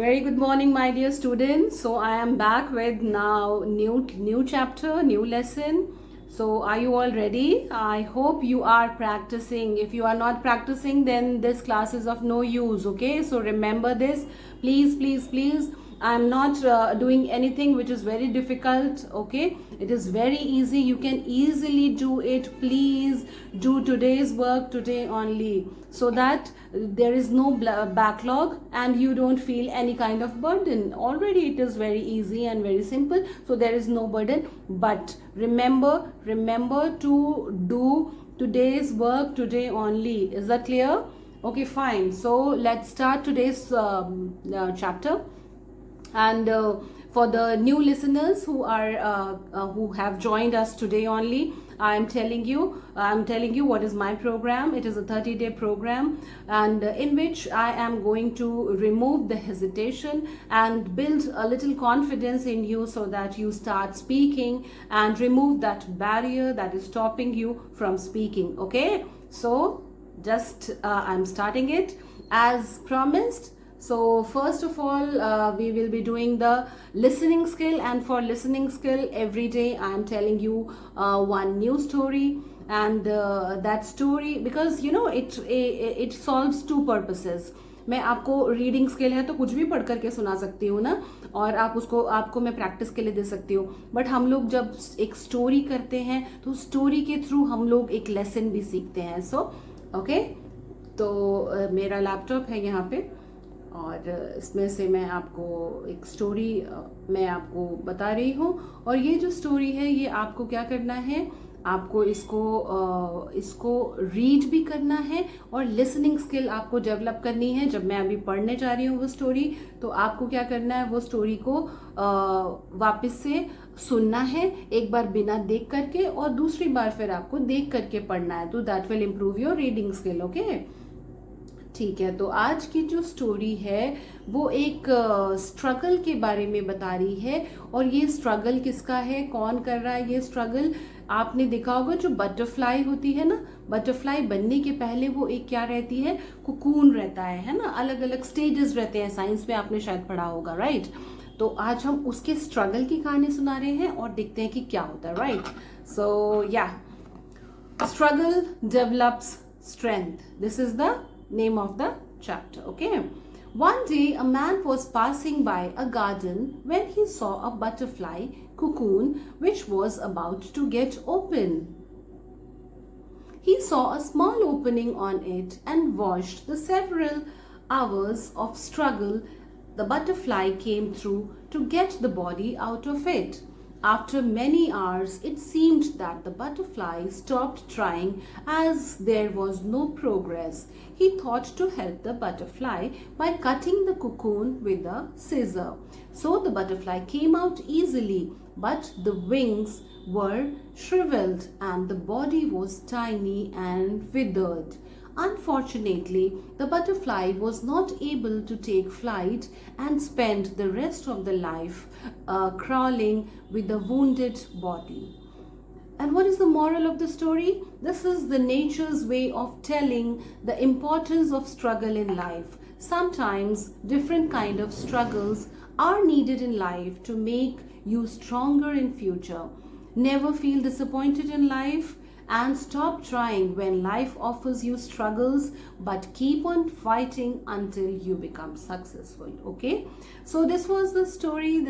Very good morning, my dear students. So I am back with now new chapter, new lesson. So are you all ready? I hope you are practicing. If you are not practicing, then this class is of no use. Okay. So remember this, please, please, please. I'm not doing anything which is very difficult. Okay, it is very easy. You can easily do it. Please do today's work today only, so that there is no backlog and you don't feel any kind of burden. Already it is very easy and very simple, so there is no burden. But remember to do today's work today only. Is that clear? Okay, fine. So let's start today's chapter. And for the new listeners who have joined us today only, I'm telling you what is my program. It is a 30-day program, and in which I am going to remove the hesitation and build a little confidence in you, so that you start speaking and remove that barrier that is stopping you from speaking. Okay, so just I'm starting it as promised. So first of all, we will be doing the listening skill, and for listening skill, every day I am telling you one new story, and that story, because you know it solves two purposes. मैं आपको reading skill है तो कुछ भी पढ़ करके सुना सकती हूँ ना, और आपको मैं प्रैक्टिस के लिए दे सकती हूँ. बट हम लोग जब एक स्टोरी करते हैं तो स्टोरी के थ्रू हम लोग एक लेसन भी सीखते हैं. सो ओके, तो मेरा लैपटॉप है यहाँ पे, और इसमें से मैं आपको एक स्टोरी मैं आपको बता रही हूँ. और ये जो स्टोरी है, ये आपको क्या करना है, आपको इसको रीड भी करना है और लिसनिंग स्किल आपको डेवलप करनी है. जब मैं अभी पढ़ने जा रही हूँ वो स्टोरी, तो आपको क्या करना है, वो स्टोरी को वापस से सुनना है, एक बार बिना देख करके, और दूसरी बार फिर आपको देख करके पढ़ना है. तो that will improve your reading skill. Okay, ठीक है. तो आज की जो स्टोरी है वो एक स्ट्रगल के बारे में बता रही है. और ये स्ट्रगल किसका है, कौन कर रहा है ये स्ट्रगल? आपने देखा होगा जो बटरफ्लाई होती है ना, बटरफ्लाई बनने के पहले वो एक क्या रहती है, कुकून रहता है ना. अलग अलग स्टेजेस रहते हैं, साइंस में आपने शायद पढ़ा होगा, राइट? तो आज हम उसके स्ट्रगल की कहानी सुना रहे हैं और देखते हैं कि क्या होता है, राइट? सो या, struggle develops strength. This is the name of the chapter. Okay, one day a man was passing by a garden when he saw a butterfly cocoon which was about to get open. He saw a small opening on it and watched the several hours of struggle the butterfly came through to get the body out of it. After many hours, it seemed that the butterfly stopped trying as there was no progress. He thought to help the butterfly by cutting the cocoon with a scissor. So the butterfly came out easily, but the wings were shriveled and the body was tiny and withered. Unfortunately, the butterfly was not able to take flight and spent the rest of the life crawling with a wounded body. And what is the moral of the story? This is the nature's way of telling the importance of struggle in life. Sometimes different kind of struggles are needed in life to make you stronger in future. Never feel disappointed in life and stop trying when life offers you struggles, but keep on fighting until you become successful. Okay, so this was the story,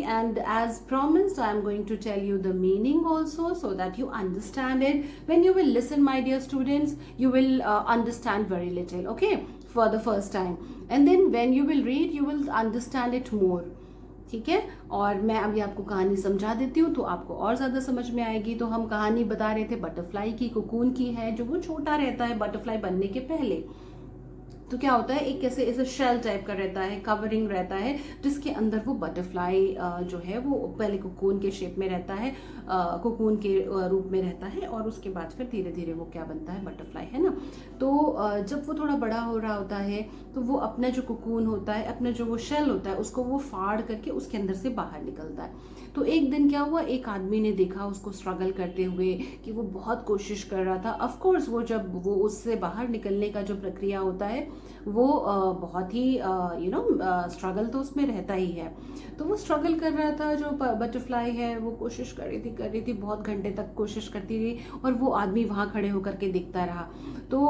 and as promised, I am going to tell you the meaning also, so that you understand it. When you will listen, my dear students, you will understand very little, okay, for the first time, and then when you will read, you will understand it more. ठीक है, और मैं अभी आपको कहानी समझा देती हूँ तो आपको और ज़्यादा समझ में आएगी. तो हम कहानी बता रहे थे बटरफ्लाई की, कुकून की है, जो वो छोटा रहता है बटरफ्लाई बनने के पहले. तो क्या होता है, एक कैसे ऐसे शेल टाइप का रहता है, कवरिंग रहता है, जिसके अंदर वो बटरफ्लाई जो है वो पहले कुकून के शेप में रहता है, कुकून के रूप में रहता है, और उसके बाद फिर धीरे धीरे वो क्या बनता है, बटरफ्लाई, है ना. तो जब वो थोड़ा बड़ा हो रहा होता है तो वो अपना जो कुकून होता है, अपना जो वो शेल होता है, उसको वो फाड़ करके उसके अंदर से बाहर निकलता है. तो एक दिन क्या हुआ, एक आदमी ने देखा उसको स्ट्रगल करते हुए कि वो बहुत कोशिश कर रहा था. ऑफ कोर्स वो जब वो उससे बाहर निकलने का जो प्रक्रिया होता है वो बहुत ही स्ट्रगल तो उसमें रहता ही है। तो वो स्ट्रगल कर रहा था, जो बटरफ्लाई है वो कोशिश कर रही थी, बहुत घंटे तक कोशिश करती रही और वो आदमी वहाँ खड़े होकर के देखता रहा। तो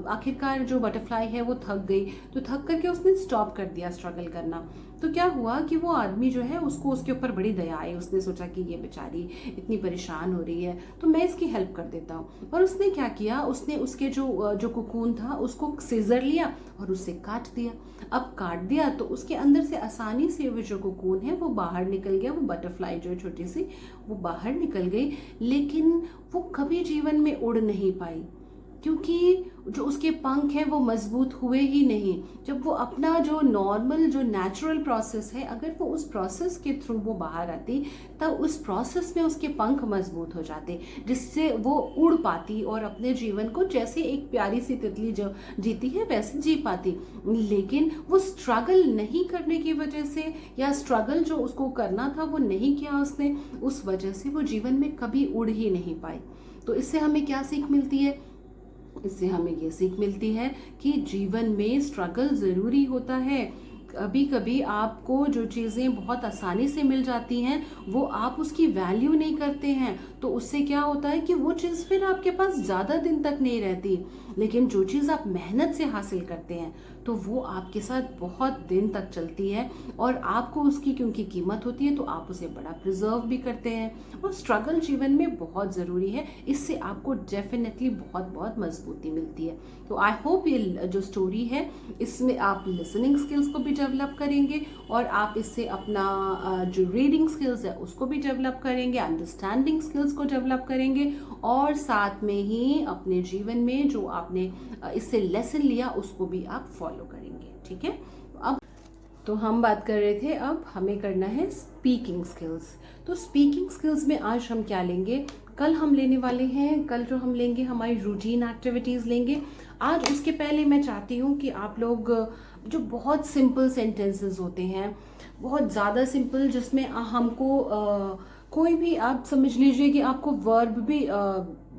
आखिरकार जो बटरफ्लाई है वो थक गई, तो थक करके उसने स्टॉप कर दिया स्ट्रगल करना। तो क्या हुआ कि वो आदमी जो है उसको उसके ऊपर बड़ी दया आई, उसने सोचा कि ये बेचारी इतनी परेशान हो रही है तो मैं इसकी हेल्प कर देता हूँ। और उसने क्या किया, उसने उसके जो कोकून था उसको सीजर लिया और उससे काट दिया। अब काट दिया तो उसके अंदर से आसानी से वो जो कोकून है वो बाहर निकल गया, वो बटरफ्लाई जो है छोटी सी वो बाहर निकल गई, लेकिन वो कभी जीवन में उड़ नहीं पाई क्योंकि जो उसके पंख हैं वो मजबूत हुए ही नहीं। जब वो अपना जो नॉर्मल जो नेचुरल प्रोसेस है, अगर वो उस प्रोसेस के थ्रू वो बाहर आती तब उस प्रोसेस में उसके पंख मजबूत हो जाते, जिससे वो उड़ पाती और अपने जीवन को जैसे एक प्यारी सी तितली जो जीती है वैसे जी पाती। लेकिन वो स्ट्रगल नहीं करने की वजह से, या स्ट्रगल जो उसको करना था वो नहीं किया उसने, उस वजह से वो जीवन में कभी उड़ ही नहीं पाई। तो इससे हमें क्या सीख मिलती है? इससे हमें ये सीख मिलती है कि जीवन में स्ट्रगल ज़रूरी होता है। कभी कभी आपको जो चीज़ें बहुत आसानी से मिल जाती हैं वो आप उसकी वैल्यू नहीं करते हैं, तो उससे क्या होता है कि वो चीज़ फिर आपके पास ज़्यादा दिन तक नहीं रहती। लेकिन जो चीज़ आप मेहनत से हासिल करते हैं तो वो आपके साथ बहुत दिन तक चलती है और आपको उसकी क्योंकि कीमत होती है तो आप उसे बड़ा प्रिजर्व भी करते हैं। और स्ट्रगल जीवन में बहुत ज़रूरी है, इससे आपको डेफिनेटली बहुत बहुत मजबूती मिलती है। तो आई होप ये जो स्टोरी है इसमें आप लिसनिंग स्किल्स को भी डेवलप करेंगे और आप इससे अपना जो रीडिंग स्किल्स है उसको भी डेवलप करेंगे, अंडरस्टैंडिंग स्किल्स को डेवलप करेंगे और साथ में ही अपने जीवन में जो आपने इससे लेसन लिया उसको भी आप फॉलो करेंगे। ठीक है, अब तो हम बात कर रहे थे, अब हमें करना है स्पीकिंग स्किल्स। तो स्पीकिंग स्किल्स में आज हम क्या लेंगे, कल हम लेने वाले हैं, कल जो हम लेंगे हमारी रूटीन एक्टिविटीज़ लेंगे। आज उसके पहले मैं चाहती हूँ कि आप लोग जो बहुत सिंपल सेंटेंसेस होते हैं, बहुत ज़्यादा सिंपल, जिसमें हमको कोई भी आप समझ लीजिए कि आपको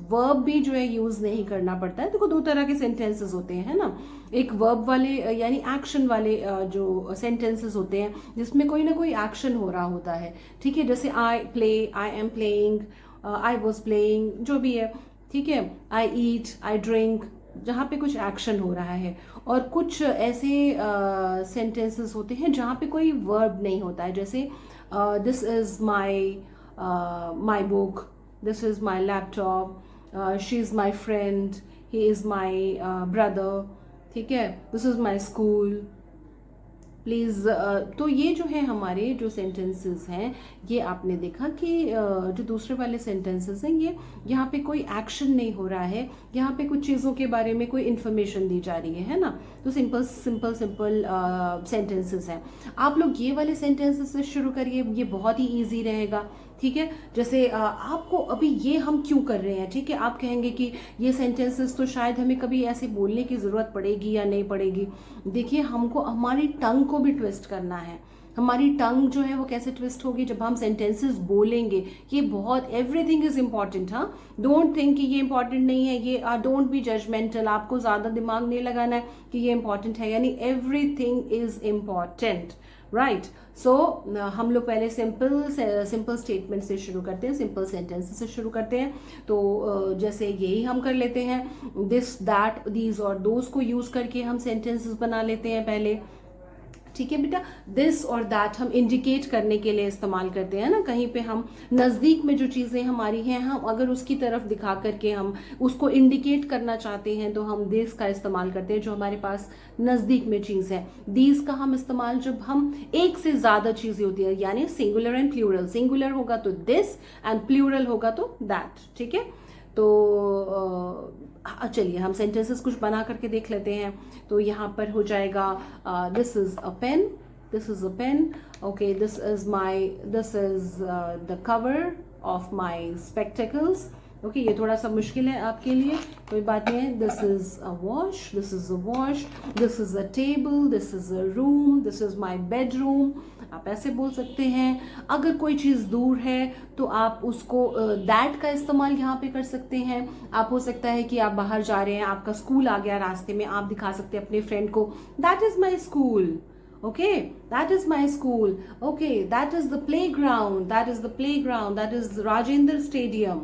वर्ब भी जो है यूज़ नहीं करना पड़ता है। देखो दो तरह के सेंटेंसेस होते हैं, है ना, एक वर्ब वाले यानी एक्शन वाले जो सेंटेंसेस होते हैं जिसमें कोई ना कोई एक्शन हो रहा होता है। ठीक है, जैसे I play, I am playing, I was playing, जो भी है। ठीक है, आई ईट, आई ड्रिंक, जहाँ पे कुछ एक्शन हो रहा है। और कुछ ऐसे सेंटेंसेस होते हैं जहाँ पे कोई वर्ब नहीं होता है, जैसे this is my book, this is my laptop, she is my friend, he is my brother. ठीक है, this is my school, please. तो ये जो है हमारे जो सेंटेंसेस हैं, ये आपने देखा कि जो दूसरे वाले सेंटेंसेस हैं ये यहाँ पे कोई एक्शन नहीं हो रहा है, यहाँ पे कुछ चीज़ों के बारे में कोई इन्फॉर्मेशन दी जा रही है ना। तो सिंपल सिंपल सिंपल सेंटेंसेस हैं। आप लोग ये वाले सेंटेंसेस से शुरू करिए, ये बहुत ही ईजी रहेगा। ठीक है, जैसे आपको अभी ये हम क्यों कर रहे हैं, ठीक है, आप कहेंगे कि ये सेंटेंसेस तो शायद हमें कभी ऐसे बोलने की ज़रूरत पड़ेगी या नहीं पड़ेगी। देखिए, हमको हमारी टंग को भी ट्विस्ट करना है। हमारी टंग जो है वो कैसे ट्विस्ट होगी, जब हम सेंटेंसेस बोलेंगे। ये बहुत, एवरीथिंग इज इम्पॉर्टेंट। हाँ, डोंट थिंक कि ये इंपॉर्टेंट नहीं है, ये डोंट बी जजमेंटल, आपको ज़्यादा दिमाग नहीं लगाना है कि ये इंपॉर्टेंट है, यानी एवरीथिंग इज इम्पॉर्टेंट, राइट। सो हम लोग पहले सिंपल स्टेटमेंट से शुरू करते हैं, सिंपल सेंटेंसेस से शुरू करते हैं। तो जैसे यही हम कर लेते हैं, दिस, दैट, दीज और दोज को यूज़ करके हम सेंटेंसेस बना लेते हैं पहले। ठीक है बेटा, दिस और दैट हम इंडिकेट करने के लिए इस्तेमाल करते हैं ना, कहीं पे हम नज़दीक में जो चीज़ें हमारी हैं, हम अगर उसकी तरफ दिखा करके हम उसको इंडिकेट करना चाहते हैं तो हम दिस का इस्तेमाल करते हैं, जो हमारे पास नज़दीक में चीज़ है। दीज का हम इस्तेमाल जब हम एक से ज़्यादा चीज़ें होती है, यानी सिंगुलर एंड प्लूरल, सिंगुलर होगा तो दिस एंड प्लूरल होगा तो दैट। ठीक है, तो चलिए हम सेंटेंसेस कुछ बना करके देख लेते हैं। तो यहाँ पर हो जाएगा, this is a pen, this is a pen, okay, this is the cover of my spectacles. Okay, ये थोड़ा सा मुश्किल है आपके लिए, कोई बात नहीं है। This is a wash, this is a wash, this is a table, this is a room, this is my bedroom, आप ऐसे बोल सकते हैं। अगर कोई चीज़ दूर है तो आप उसको दैट का इस्तेमाल यहाँ पे कर सकते हैं। आप हो सकता है कि आप बाहर जा रहे हैं, आपका स्कूल आ गया रास्ते में, आप दिखा सकते हैं अपने फ्रेंड को, that is my school, okay, that is my school, okay, that is the playground, that is the playground, that is Rajendra Stadium।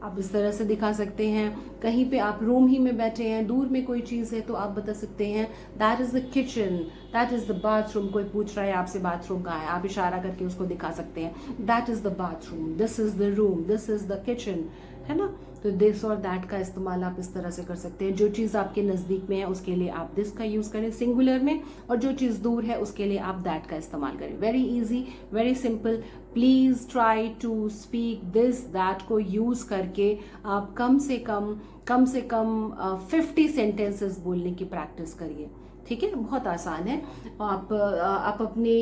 आप इस तरह से दिखा सकते हैं। कहीं पे आप रूम ही में बैठे हैं, दूर में कोई चीज़ है तो आप बता सकते हैं that is the kitchen, that is the bathroom. कोई पूछ रहा है आपसे बाथरूम कहाँ है, आप इशारा करके उसको दिखा सकते हैं that is the bathroom, this is the room, this is the kitchen, है ना। तो दिस और दैट का इस्तेमाल आप इस तरह से कर सकते हैं। जो चीज़ आपके नज़दीक में है उसके लिए आप दिस का यूज़ करें सिंगुलर में, और जो चीज़ दूर है उसके लिए आप दैट का इस्तेमाल करें। Very easy, very simple. Please try to speak this that को यूज़ करके आप कम से कम 50 सेंटेंसेस बोलने की प्रैक्टिस करिए, ठीक है। बहुत आसान है। आप अपने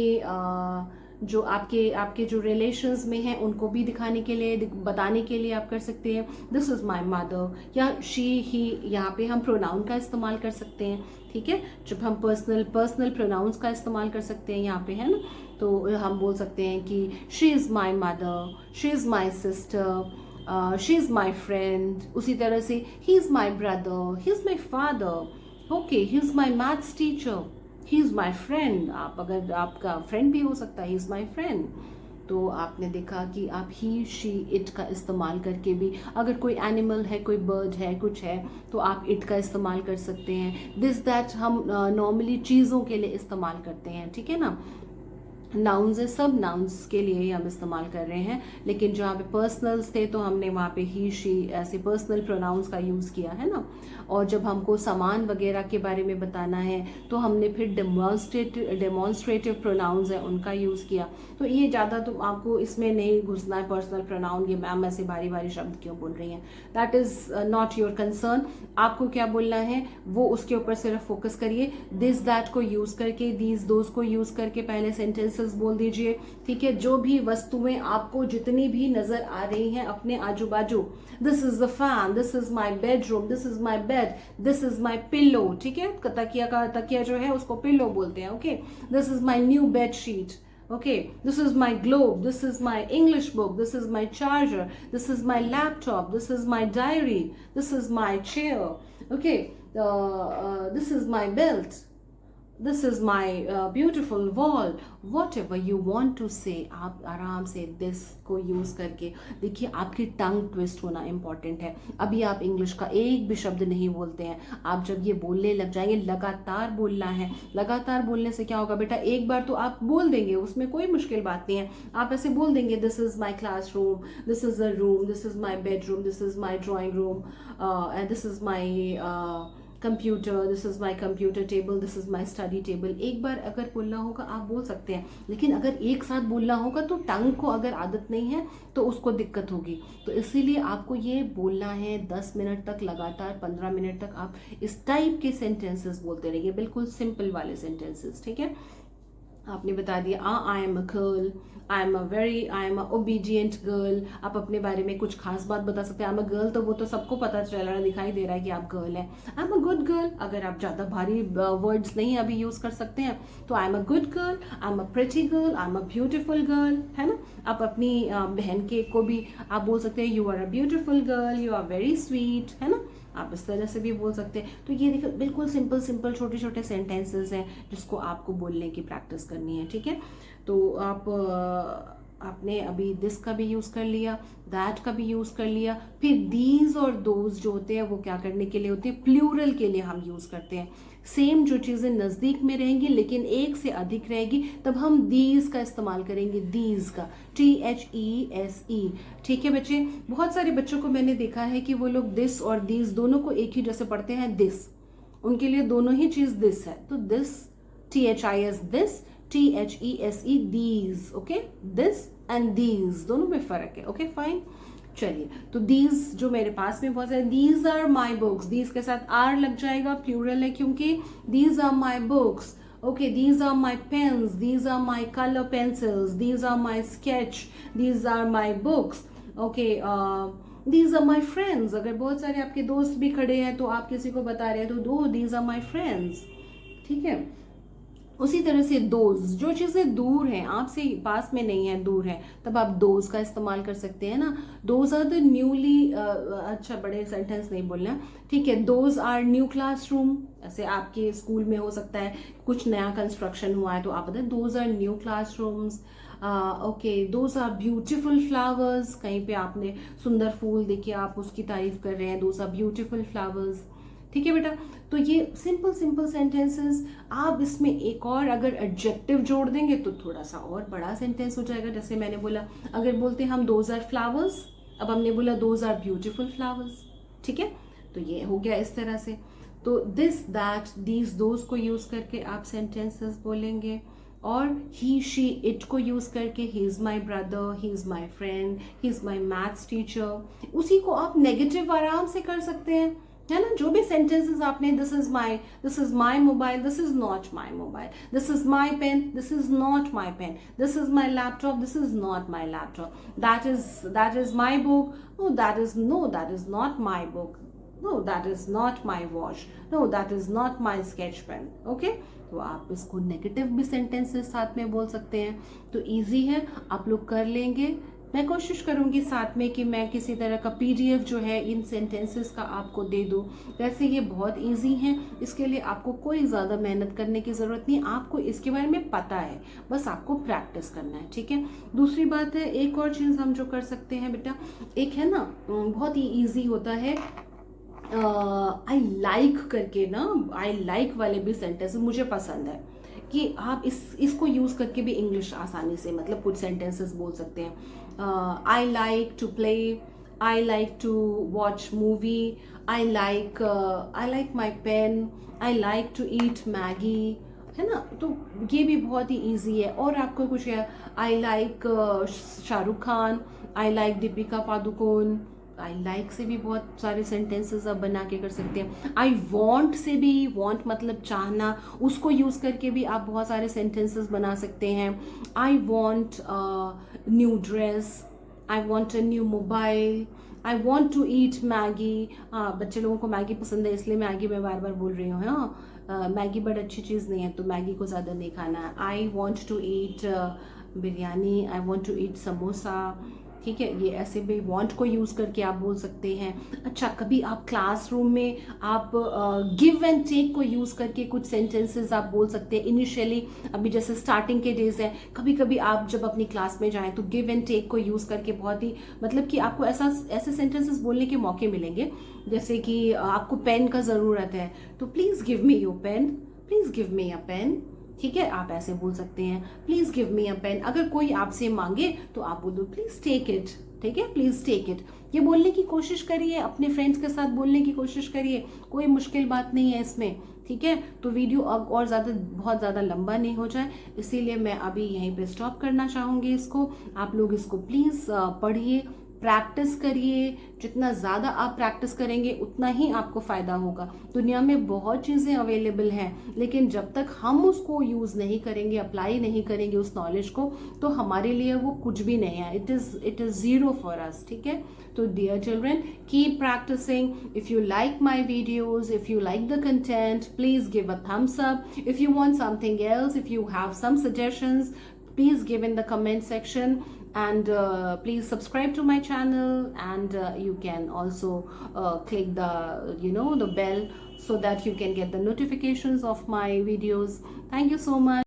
जो आपके जो रिलेशंस में हैं उनको भी दिखाने के लिए, बताने के लिए आप कर सकते हैं दिस इज़ माई मदर, या शी ही। यहाँ पे हम प्रोनाउन का इस्तेमाल कर सकते हैं, ठीक है। जब हम पर्सनल प्रोनाउंस का इस्तेमाल कर सकते हैं यहाँ पे, है ना। तो हम बोल सकते हैं कि she is my mother, she is my sister, she is my friend. उसी तरह से he is my brother, he is my father, okay, he is my maths teacher, he is my friend. आप अगर आपका फ्रेंड भी हो सकता है, ही इज़ माई फ्रेंड। तो आपने देखा कि आप ही, शी, इट का इस्तेमाल करके भी, अगर कोई एनिमल है, कोई बर्ड है, कुछ है, तो आप इट का इस्तेमाल कर सकते हैं। दिस दैट हम नॉर्मली चीज़ों के लिए इस्तेमाल करते हैं, ठीक है ना। नाउन्स है, सब नाउन्स के लिए ही हम इस्तेमाल कर रहे हैं, लेकिन जहाँ पे पर्सनल्स थे तो हमने वहाँ पे ही, शी ऐसे पर्सनल प्रोनाउंस का यूज़ किया, है ना। और जब हमको सामान वगैरह के बारे में बताना है तो हमने फिर डेमॉन्स्ट्रेटिव प्रोनाउंस है उनका यूज़ किया। तो ये ज़्यादा तो आपको इसमें नहीं घुसना है, पर्सनल प्रोनाउन ये मैम ऐसे बारी बारी शब्द क्यों बोल रही हैं, that is not your concern. आपको क्या बोलना है वो उसके ऊपर सिर्फ फोकस करिए। दिस दैट को यूज़ करके, दीज दोज को यूज़ करके पहले सेंटेंसेस बोल दीजिए, ठीक है। जो भी वस्तुएं आपको जितनी भी नजर आ रही हैं अपने आजू बाजू, this is the fan, this is my bedroom, this is my bed, this is my pillow, ठीक है। तकिया जो है उसको पिल्लो बोलते हैं, okay. This is my new bad sheet, okay, this is my globe, this is my English book, this is my charger, this is my laptop, this is my diary, this is my chair, okay, this is my belt, this is my beautiful wall, whatever you want to say। आप आराम से this को use करके देखिए, आपकी टंग twist होना important है। अभी आप इंग्लिश का एक भी शब्द नहीं बोलते हैं, आप जब ये बोलने लग जाएंगे, लगातार बोलना है। लगातार बोलने से क्या होगा बेटा, एक बार तो आप बोल देंगे, उसमें कोई मुश्किल बात नहीं है। आप ऐसे बोल देंगे this is my class room, this is a room, this is my bedroom, this is my drawing room, and this is my computer, this is my computer table, this is my study table. एक बार अगर बोलना होगा आप बोल सकते हैं, लेकिन अगर एक साथ बोलना होगा तो टंग को अगर आदत नहीं है तो उसको दिक्कत होगी। तो इसीलिए आपको ये बोलना है 10 मिनट तक लगातार, 15 मिनट तक आप इस टाइप के सेंटेंसेस बोलते रहिए, बिल्कुल सिंपल वाले सेंटेंसेस, ठीक है। आपने बता दिया I am a girl, I am a obedient girl. आप अपने बारे में कुछ खास बात बता सकते हैं। आई एम अ गर्ल, तो वो तो सबको पता चल रहा है, दिखाई दे रहा है कि आप गर्ल हैं। I am a good girl, अगर आप ज़्यादा भारी वर्ड्स नहीं अभी यूज़ कर सकते हैं तो I am a good girl, I am a pretty girl, I am a beautiful girl, है ना। आप अपनी बहन के को भी आप बोल सकते हैं you are a beautiful girl, you are very sweet, है ना। आप इस तरह से भी बोल सकते हैं। तो ये देखो बिल्कुल सिंपल छोटे छोटे सेंटेंसेस हैं जिसको आपको बोलने की प्रैक्टिस करनी है, ठीक है। तो आपने अभी दिस का भी यूज़ कर लिया, दैट का भी यूज़ कर लिया। फिर दीज और दोज जो होते हैं वो क्या करने के लिए होते हैं, प्लूरल के लिए हम यूज़ करते हैं। सेम जो चीज़ें नज़दीक में रहेंगी लेकिन एक से अधिक रहेगी तब हम दीज का इस्तेमाल करेंगे, दीज का, THESE, ठीक है बच्चे। बहुत सारे बच्चों को मैंने देखा है कि वो लोग दिस और दीज दोनों को एक ही जैसे पढ़ते हैं, दिस, उनके लिए दोनों ही चीज़ दिस है। तो this, THIS this, THESE these, okay. This and these दोनों में फ़र्क है, ओके फाइन। चलिए, तो दीज जो मेरे पास में बहुत सारे, these are my books, these के साथ आर लग जाएगा, प्लूरल है क्योंकि। These are my books, okay, these are my pens, these are my color pencils, these are my sketch, these are my books, okay, these are my friends। अगर बहुत सारे आपके दोस्त भी खड़े हैं तो आप किसी को बता रहे हैं तो दो these are my friends, ठीक है। उसी तरह से दोज, जो चीज़ें दूर हैं, आपसे पास में नहीं है, दूर है, तब आप दोज का इस्तेमाल कर सकते हैं ना। दोज आर द न्यूली, अच्छा बड़े सेंटेंस नहीं बोलना, ठीक है। दोज आर न्यू क्लासरूम, ऐसे आपके स्कूल में हो सकता है कुछ नया कंस्ट्रक्शन हुआ है तो आप बताएं those are new classrooms. Okay, those are beautiful flowers, कहीं पे आपने सुंदर फूल देखे, आप उसकी तारीफ कर रहे हैं, दोज आर ब्यूटिफुल फ्लावर्स। ठीक है बेटा, तो ये सिंपल सिंपल सेंटेंसेस। आप इसमें एक और अगर एडजेक्टिव जोड़ देंगे तो थोड़ा सा और बड़ा सेंटेंस हो जाएगा। जैसे मैंने बोला, अगर बोलते हैं हम दोज आर फ्लावर्स, अब हमने बोला दोज आर ब्यूटिफुल फ्लावर्स, ठीक है। तो ये हो गया इस तरह से। तो दिस दैट दीज दोज को यूज करके आप सेंटेंसेस बोलेंगे, और ही शी इट को यूज करके he is my brother, he is my friend, he is my maths teacher. उसी को आप नेगेटिव आराम से कर सकते हैं, है ना। जो भी सेंटेंसेस आपने, this is my mobile, this is not my mobile, this is my pen, this is not my pen, this is my laptop, this is not my laptop, that is my book, no that is not my book, no that is not my watch, no that is not my sketch pen. Okay, तो आप इसको negative भी sentences साथ में बोल सकते हैं। तो इजी है, आप लोग कर लेंगे। मैं कोशिश करूंगी साथ में कि मैं किसी तरह का पीडीएफ जो है इन सेंटेंसेस का आपको दे दूं। वैसे ये बहुत इजी हैं, इसके लिए आपको कोई ज़्यादा मेहनत करने की ज़रूरत नहीं, आपको इसके बारे में पता है, बस आपको प्रैक्टिस करना है, ठीक है। दूसरी बात है, एक और चीज़ हम जो कर सकते हैं बेटा, एक है ना, बहुत ही ईजी होता है, आई लाइक करके ना, आई लाइक वाले भी सेंटेंस मुझे पसंद है कि आप इसको यूज़ करके भी इंग्लिश आसानी से, मतलब कुछ सेंटेंसेस बोल सकते हैं। I like to play, I like to watch movie, I like my pen, I like to eat Maggi, है ना। तो ये भी बहुत ही इजी है। और आपको कुछ है, I like Shahrukh Khan, I like Deepika Padukone, I like से भी बहुत सारे सेंटेंसेस आप बना के कर सकते हैं। आई वॉन्ट से भी, वॉन्ट मतलब चाहना, उसको यूज़ करके भी आप बहुत सारे सेंटेंसेस बना सकते हैं। I want new dress, I want a new mobile, I want to eat Maggi. हाँ, बच्चे लोगों को मैगी पसंद है, इसलिए मैगी मैं बार बार बोल रही हूँ। हाँ, मैगी बड़ी अच्छी चीज़ नहीं है, तो मैगी को ज़्यादा नहीं खाना है। I want to eat biryani, I want to eat samosa, ठीक है। ये ऐसे भी वांट को यूज़ करके आप बोल सकते हैं। अच्छा, कभी आप क्लासरूम में आप गिव एंड टेक को यूज़ करके कुछ सेंटेंसेस आप बोल सकते हैं। इनिशियली अभी जैसे स्टार्टिंग के डेज हैं, कभी कभी आप जब अपनी क्लास में जाएं तो गिव एंड टेक को यूज़ करके बहुत ही, मतलब कि आपको ऐसे सेंटेंसेस बोलने के मौके मिलेंगे। जैसे कि आपको पेन का ज़रूरत है, तो please give me your pen, please give me a pen, ठीक है। आप ऐसे बोल सकते हैं, please give me a pen. अगर कोई आपसे मांगे तो आप बोल दो प्लीज टेक इट, ठीक है, प्लीज टेक इट। ये बोलने की कोशिश करिए, अपने फ्रेंड्स के साथ बोलने की कोशिश करिए, कोई मुश्किल बात नहीं है इसमें, ठीक है। तो वीडियो अब और बहुत ज़्यादा लंबा नहीं हो जाए, इसीलिए मैं अभी यहीं पे स्टॉप करना चाहूँगी इसको। आप लोग इसको प्लीज़ पढ़िए, प्रैक्टिस करिए। जितना ज़्यादा आप प्रैक्टिस करेंगे उतना ही आपको फ़ायदा होगा। दुनिया में बहुत चीज़ें अवेलेबल हैं, लेकिन जब तक हम उसको यूज़ नहीं करेंगे, अप्लाई नहीं करेंगे उस नॉलेज को, तो हमारे लिए वो कुछ भी नहीं है। It is zero for us, ठीक है। तो dear children, keep practising. If you like my videos, if you like the content, please give a thumbs up. If you want something else, if you have some suggestions, please give in the comment section, and please subscribe to my channel, and you can also click the the bell so that you can get the notifications of my videos. Thank you so much.